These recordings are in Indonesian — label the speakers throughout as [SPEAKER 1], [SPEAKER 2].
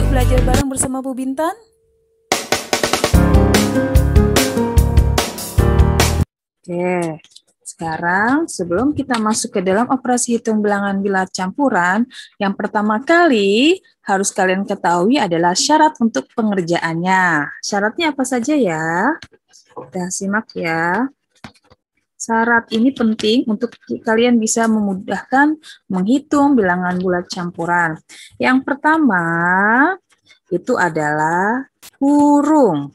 [SPEAKER 1] belajar bareng bersama Bu Bintan?
[SPEAKER 2] Oke, sekarang sebelum kita masuk ke dalam operasi hitung bilangan bulat campuran, yang pertama kali harus kalian ketahui adalah syarat untuk pengerjaannya. Syaratnya apa saja ya? Kita simak ya. Syarat ini penting untuk kalian bisa memudahkan menghitung bilangan bulat campuran. Yang pertama itu adalah kurung.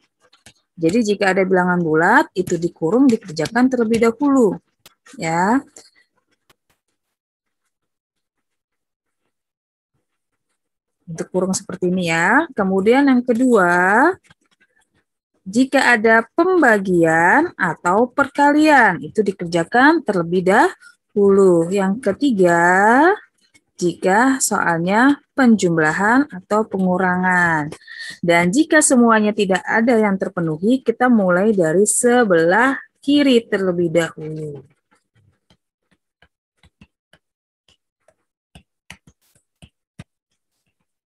[SPEAKER 2] Jadi jika ada bilangan bulat itu dikurung dikerjakan terlebih dahulu, ya. Untuk kurung seperti ini ya. Kemudian yang kedua, jika ada pembagian atau perkalian itu dikerjakan terlebih dahulu. Yang ketiga, jika soalnya penjumlahan atau pengurangan. Dan jika semuanya tidak ada yang terpenuhi, kita mulai dari sebelah kiri terlebih dahulu.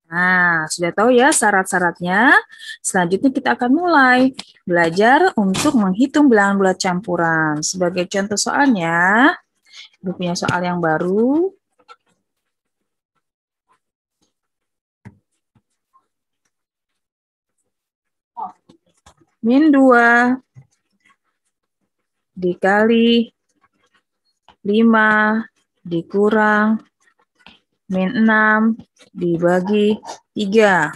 [SPEAKER 2] Nah, sudah tahu ya syarat-syaratnya. Selanjutnya kita akan mulai belajar untuk menghitung bilangan bulat campuran. Sebagai contoh soalnya, Ibu punya soal yang baru. Min 2 dikali 5 dikurang min 6 dibagi 3.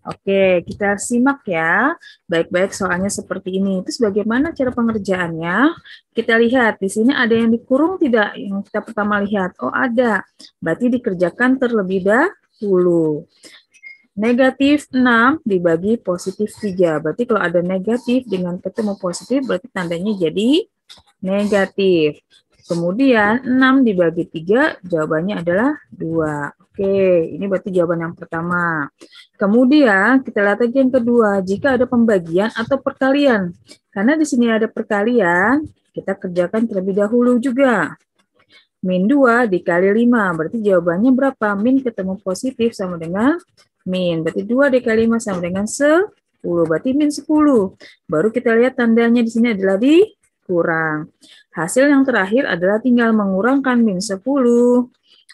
[SPEAKER 2] Oke, kita simak ya. Baik-baik soalnya seperti ini. Terus bagaimana cara pengerjaannya? Kita lihat, di sini ada yang dikurung tidak? Yang kita pertama lihat. Oh, ada. Berarti dikerjakan terlebih dahulu. Negatif 6 dibagi positif 3. Berarti kalau ada negatif dengan ketemu positif, berarti tandanya jadi negatif. Kemudian 6 dibagi 3, jawabannya adalah 2. Oke, ini berarti jawaban yang pertama. Kemudian kita lihat lagi yang kedua, jika ada pembagian atau perkalian. Karena di sini ada perkalian, kita kerjakan terlebih dahulu juga. Min 2 dikali 5, berarti jawabannya berapa? Min ketemu positif sama dengan min. Berarti 2 dikali 5 sama dengan 10, berarti min 10. Baru kita lihat tandanya di sini adalah dikurang. Hasil yang terakhir adalah tinggal mengurangkan min 10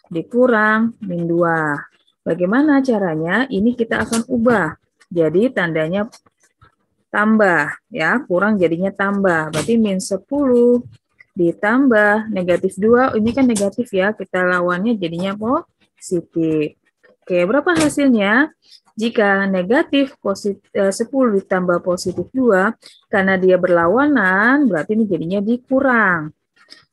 [SPEAKER 2] dikurang min 2. Bagaimana caranya? Ini kita akan ubah. Jadi tandanya tambah ya, kurang jadinya tambah. Berarti min 10 ditambah negatif 2, ini kan negatif ya, kita lawannya jadinya positif. Oke, berapa hasilnya? Jika negatif 10 ditambah positif 2, karena dia berlawanan, berarti ini jadinya dikurang.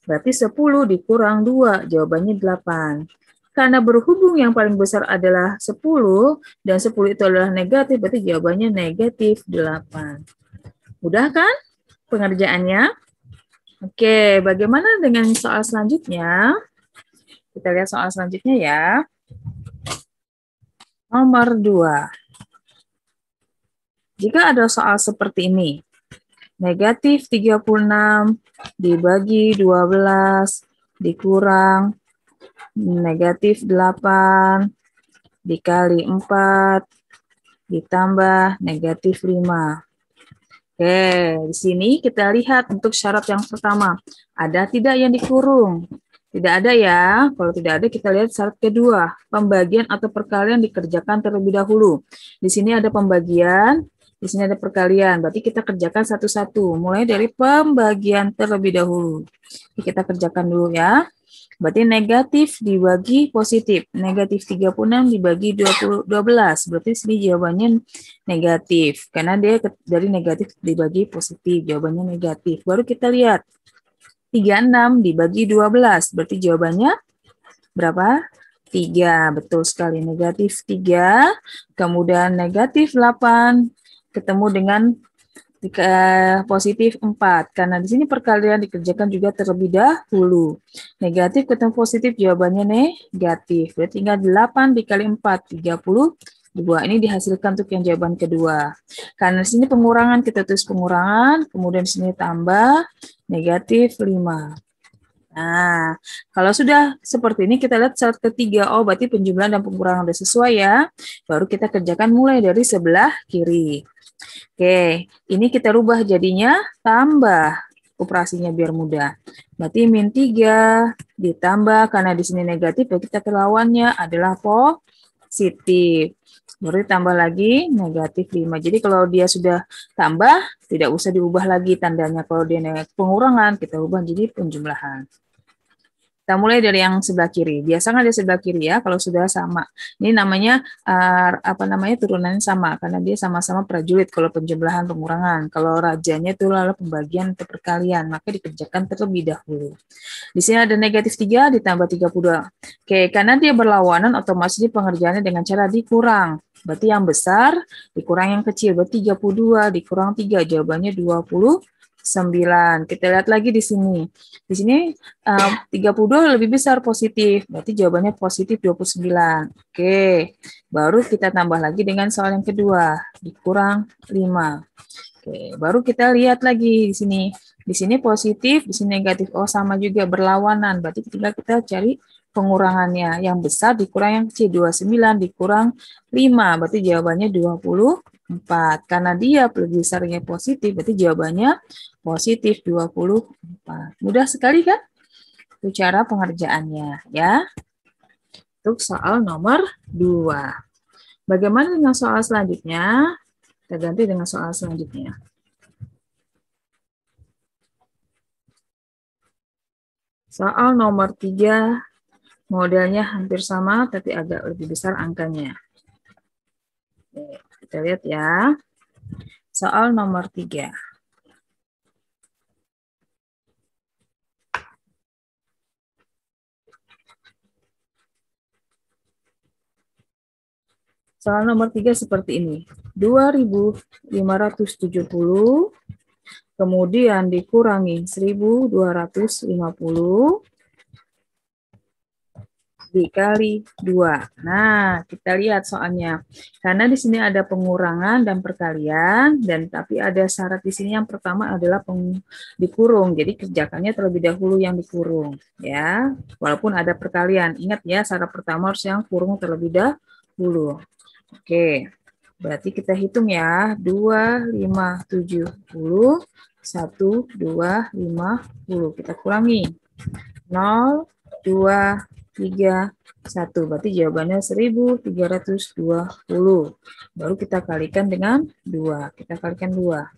[SPEAKER 2] Berarti 10 dikurang 2, jawabannya 8. Karena berhubung yang paling besar adalah 10, dan 10 itu adalah negatif, berarti jawabannya negatif 8. Mudah kan pengerjaannya? Oke, bagaimana dengan soal selanjutnya? Kita lihat soal selanjutnya ya. Nomor 2. Jika ada soal seperti ini, negatif 36 dibagi 12 dikurang negatif 8 dikali 4 ditambah negatif 5. Oke, di sini kita lihat untuk syarat yang pertama. Ada tidak yang dikurung? Tidak ada ya. Kalau tidak ada, kita lihat syarat kedua. Pembagian atau perkalian dikerjakan terlebih dahulu. Di sini ada pembagian, di sini ada perkalian. Berarti kita kerjakan satu-satu. Mulai dari pembagian terlebih dahulu. Kita kerjakan dulu ya. Berarti negatif dibagi positif. Negatif 36 dibagi 12. Berarti sini jawabannya negatif. Karena dia dari negatif dibagi positif. Jawabannya negatif. Baru kita lihat. 36 dibagi 12. Berarti jawabannya berapa? 3. Betul sekali. Negatif 3. Kemudian negatif 8. Ketemu dengan positif 4. Karena di sini perkalian dikerjakan juga terlebih dahulu. Negatif ketemu positif, jawabannya negatif. Berarti tinggal 8 dikali 4, 32. Ini dihasilkan untuk yang jawaban kedua. Karena di sini pengurangan, kita tulis pengurangan. Kemudian di sini tambah negatif 5. Nah, kalau sudah seperti ini, kita lihat syarat ketiga. Oh, berarti penjumlahan dan pengurangan sudah sesuai ya. Baru kita kerjakan mulai dari sebelah kiri. Oke, ini kita rubah jadinya tambah. Operasinya biar mudah. Berarti min 3 ditambah, karena di sini negatif, kita lawannya adalah positif. Baru ditambah lagi negatif 5. Jadi kalau dia sudah tambah, tidak usah diubah lagi tandanya. Kalau dia pengurangan, kita ubah jadi penjumlahan. Kita mulai dari yang sebelah kiri. Biasanya ada sebelah kiri ya kalau sudah sama. Ini namanya turunannya sama karena dia sama-sama prajurit kalau penjumlahan pengurangan. Kalau rajanya itu lalu pembagian atau perkalian, maka dikerjakan terlebih dahulu. Di sini ada negatif 3 ditambah 32. Oke, karena dia berlawanan otomatis pengerjaannya dengan cara dikurang. Berarti yang besar dikurang yang kecil. Berarti 32 dikurang 3, jawabannya 29. Kita lihat lagi di sini. Di sini 32 lebih besar positif, berarti jawabannya positif 29. Oke, baru kita tambah lagi dengan soal yang kedua, dikurang 5. Oke, baru kita lihat lagi di sini. Di sini positif, di sini negatif. Oh, sama juga berlawanan. Berarti kita cari pengurangannya. Yang besar dikurang yang kecil, 29 dikurang 5. Berarti jawabannya 24. Karena dia lebih besarnya positif, berarti jawabannya positif 24. Mudah sekali kan? Itu cara pengerjaannya ya. Untuk soal nomor 2. Bagaimana dengan soal selanjutnya? Kita ganti dengan soal selanjutnya. Soal nomor 3, modelnya hampir sama, tapi agak lebih besar angkanya. Oke, kita lihat ya. Soal nomor 3. Soal nomor 3 seperti ini. 2.570 kemudian dikurangi 1.250 dikali 2. Nah, kita lihat soalnya. Karena di sini ada pengurangan dan perkalian, dan tapi ada syarat di sini yang pertama adalah dikurung. Jadi kerjakannya terlebih dahulu yang dikurung, ya. Walaupun ada perkalian. Ingat ya, syarat pertama harus yang kurung terlebih dahulu. Oke. Berarti kita hitung ya. 2, 5, 70, 1, 2, 50. Kita kurangi. 0, 2, 3, 1. Berarti jawabannya 1.320. Baru kita kalikan dengan 2. Kita kalikan 2.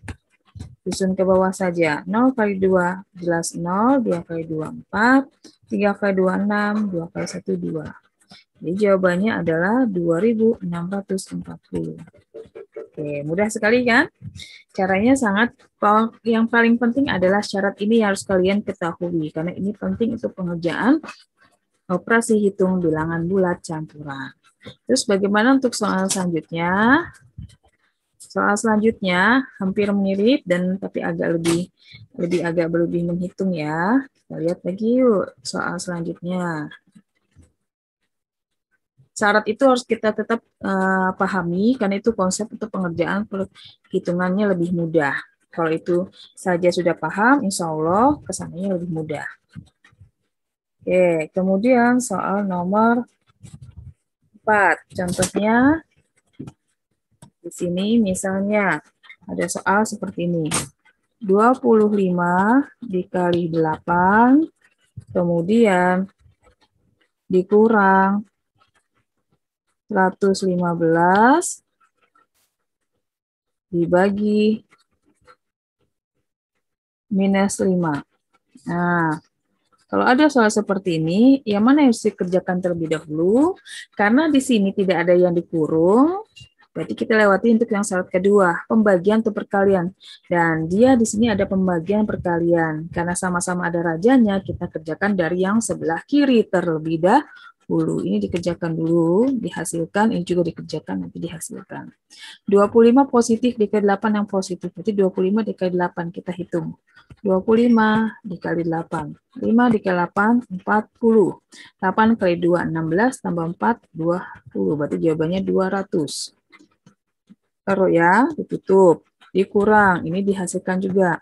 [SPEAKER 2] Susun ke bawah saja. 0 kali 2 jelas 0, 2 kali 2 4, 3 kali 2 6, 2 kali 1 2. Jadi jawabannya adalah 2.640. Oke, mudah sekali kan? Caranya yang paling penting adalah syarat ini yang harus kalian ketahui karena ini penting untuk pengerjaan operasi hitung bilangan bulat campuran. Terus bagaimana untuk soal selanjutnya? Soal selanjutnya hampir mirip dan tapi agak lebih menghitung ya. Kita lihat lagi yuk soal selanjutnya. Syarat itu harus kita tetap pahami karena itu konsep untuk pengerjaan perhitungannya lebih mudah. Kalau itu saja sudah paham, insya Allah kesananya lebih mudah. Oke, kemudian soal nomor 4. Contohnya di sini misalnya ada soal seperti ini. 25 dikali 8, kemudian dikurang 115 dibagi minus 5. Nah, kalau ada soal seperti ini, yang mana yang harus dikerjakan terlebih dahulu? Karena di sini tidak ada yang dikurung, berarti kita lewati untuk yang syarat kedua, pembagian atau perkalian. Dan dia di sini ada pembagian perkalian. Karena sama-sama ada rajanya, kita kerjakan dari yang sebelah kiri terlebih dahulu. Ini dikerjakan dulu, dihasilkan, ini juga dikerjakan, nanti dihasilkan. 25 positif dikali 8 yang positif, berarti 25 dikali 8, kita hitung. 25 dikali 8. 5 dikali 8, 40. 8 kali 2, 16, tambah 4, 20. Berarti jawabannya 200. Taruh ya, ditutup. dikurang, ini dihasilkan juga.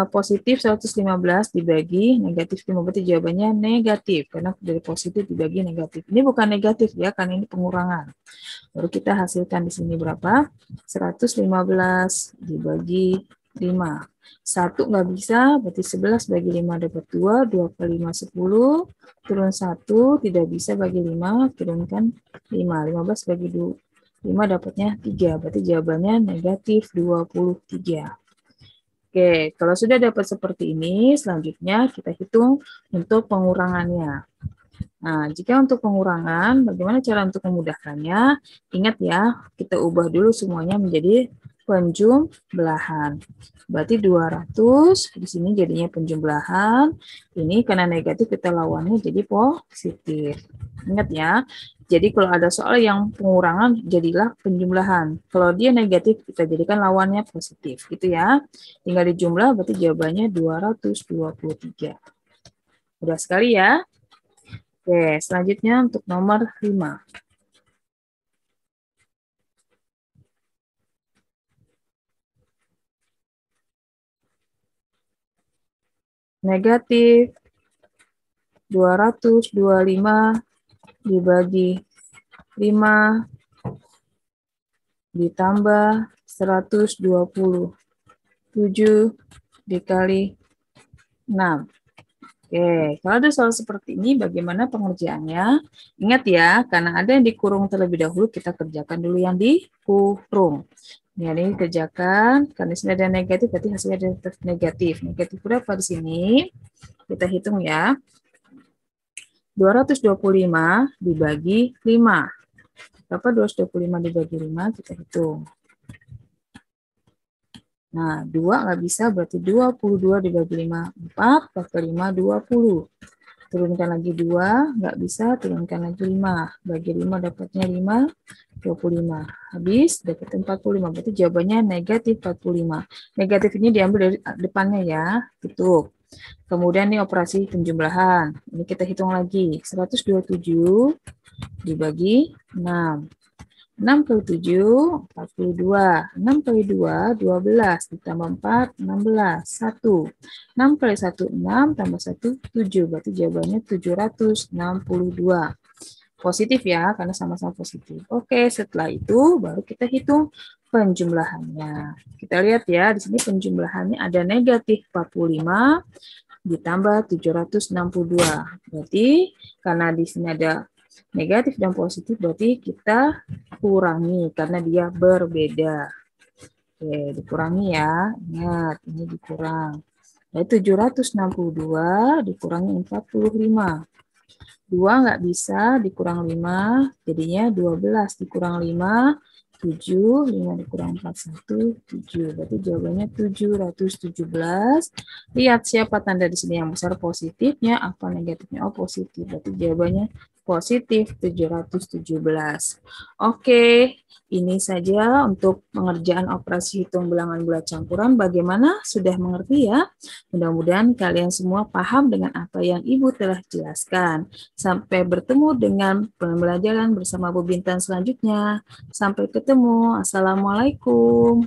[SPEAKER 2] Positif 115 dibagi negatif 5, berarti jawabannya negatif, karena dari positif dibagi negatif. Ini bukan negatif ya, karena ini pengurangan. Baru kita hasilkan di sini berapa? 115 dibagi 5. 1 nggak bisa, berarti 11 bagi 5 dapat 2, 2 kali 5, 10, turun 1, tidak bisa bagi 5, turunkan 5, 15 bagi 2. 5 dapatnya 3, berarti jawabannya negatif 23. Oke, kalau sudah dapat seperti ini, selanjutnya kita hitung untuk pengurangannya. Nah, jika untuk pengurangan, bagaimana cara untuk memudahkannya? Ingat ya, kita ubah dulu semuanya menjadi penjumlahan. Berarti 200, di sini jadinya penjumlahan. Ini karena negatif, kita lawannya jadi positif. Ingat ya, jadi kalau ada soal yang pengurangan, jadilah penjumlahan. Kalau dia negatif, kita jadikan lawannya positif. Gitu ya. Tinggal dijumlah, berarti jawabannya 223. Mudah sekali ya. Oke, selanjutnya untuk nomor 5. Negatif 225 dibagi 5 ditambah 120. 7 dikali 6. Oke, kalau ada soal seperti ini, bagaimana pengerjaannya? Ingat ya, karena ada yang dikurung terlebih dahulu, kita kerjakan dulu yang dikurung. Ini kerjakan, karena di sini ada negatif, berarti hasilnya ada negatif. Negatif berapa di sini? Kita hitung ya. 225 dibagi 5. Berapa 225 dibagi 5? Kita hitung. Nah, 2 nggak bisa, berarti 22 dibagi 5. 4, 4 kali 5, 20. Turunkan lagi 2, nggak bisa, turunkan lagi 5. Bagi 5 dapatnya 5, 25. Habis, dapat 45. Berarti jawabannya negatif 45. Negatif ini diambil dari depannya ya. Tutup. Kemudian ini operasi penjumlahan. Ini kita hitung lagi. 127 dibagi 6. 6 kali 7, 42. 6 kali 2, 12. Ditambah 4, 16. 1. 6 kali 1, 6. Tambah 1, 7. Berarti jawabannya 762. Positif ya, karena sama-sama positif. Oke, setelah itu baru kita hitung penjumlahannya. Kita lihat ya, di sini penjumlahannya ada negatif 45 ditambah 762. Berarti karena di sini ada negatif dan positif, berarti kita kurangi karena dia berbeda. Oke, dikurangi ya. Ingat, ini dikurang. Jadi 762 dikurangi 45. 2 nggak bisa, dikurang 5, jadinya 12 dikurang 5, 7, 5 dikurang 4, 1, 7. Berarti jawabannya 717. Lihat siapa tanda di sini yang besar positifnya, apa negatifnya. Oh, positif. Berarti jawabannya positif 717. Oke, ini saja untuk pengerjaan operasi hitung bilangan bulat campuran. Bagaimana? Sudah mengerti ya? Mudah-mudahan kalian semua paham dengan apa yang Ibu telah jelaskan. Sampai bertemu dengan pembelajaran bersama Bu Bintan selanjutnya. Sampai ketemu. Assalamualaikum.